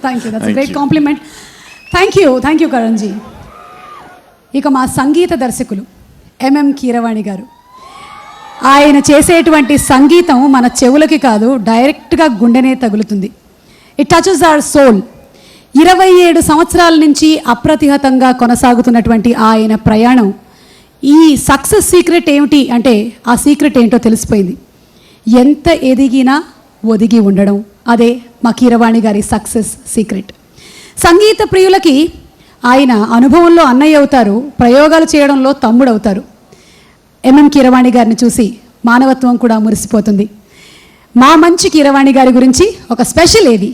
Thank you. That's a great compliment. Thank you, Karanji. ఇక మా సంగీత దర్శకులు ఎంఎం కీరవాణి గారు. ఆయన చేసేటువంటి సంగీతం మన చెవులకి కాదు, డైరెక్ట్గా గుండెనే తగులుతుంది. It touches hour soul. 27 సంవత్సరాల నుంచి అప్రతిహతంగా కొనసాగుతున్నటువంటి ఆయన ప్రయాణం, ఈ సక్సెస్ సీక్రెట్ ఏమిటి అంటే ఆ సీక్రెట్ ఏంటో తెలిసిపోయింది. ఎంత ఎదిగినా ఒదిగి ఉండడం, అదే మా కీరవాణి గారి సక్సెస్ సీక్రెట్. సంగీత ప్రియులకి ఆయన అనుభవంలో అన్నయ్య అవుతారు, ప్రయోగాలు చేయడంలో తమ్ముడు అవుతారు. ఎంఎం కీరవాణి గారిని చూసి మానవత్వం కూడా మురిసిపోతుంది. మా మంచి కీరవాణి గారి గురించి ఒక స్పెషల్ ఏది.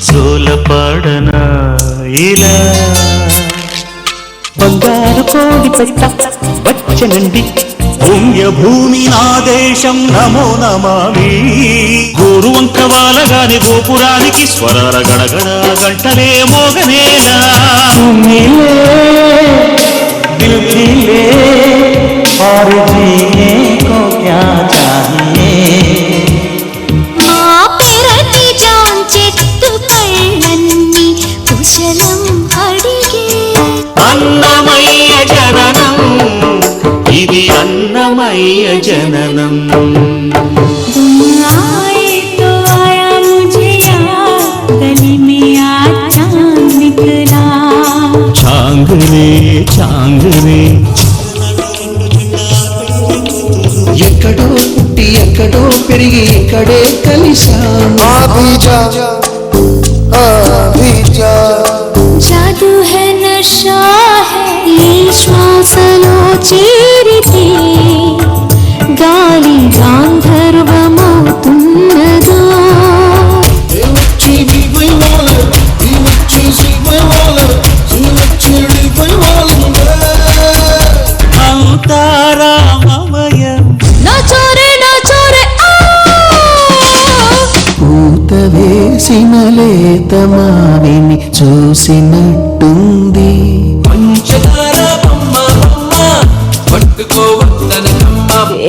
జోలపాడనా ఇలా బంగారు కోడి పెట్ట వచ్చనండి, పుణ్య భూమి నా దేశం నమో నమామి. గోరు వంక వాలగాని గోపురానికి స్వరాల గడగడ గంటలే మోగనేలా. దిల్ ఖిలే और जीने को क्या चाहिए. అన్నమయ్య జననం, ఇది అన్నమయ్య జననం. చాంగరే చాంగరే ఎక్కడో పుట్టి ఎక్కడో పెరిగి ఇక్కడే కలిసాం. जादू है नशा है ये श्वासलो चेरिते गाली गांधर्वमవుతున్నదో. అంతారామమయం నా చోరే పూత వేసిన లేత మావిని చూసినట్టుంది.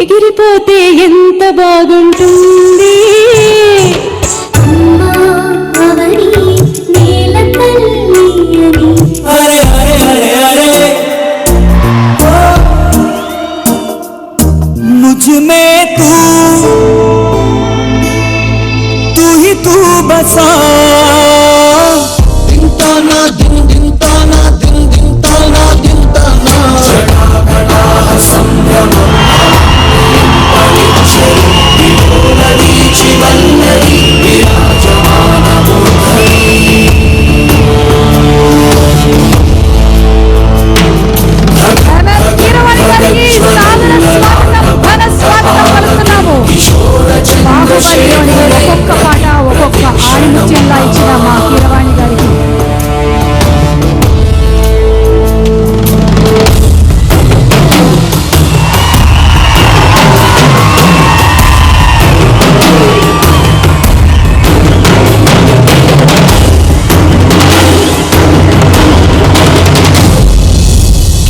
ఎగిరిపోతే ఎంత బాగుంటుంది. मुझ में तू ही तू बसा. दिन ताना दिन दिन ताना दिन दिन ताना दिन ताना ఒక్కొక్క పాట ఒక్కొక్క ఆణిముత్యంగా ఇచ్చిన మా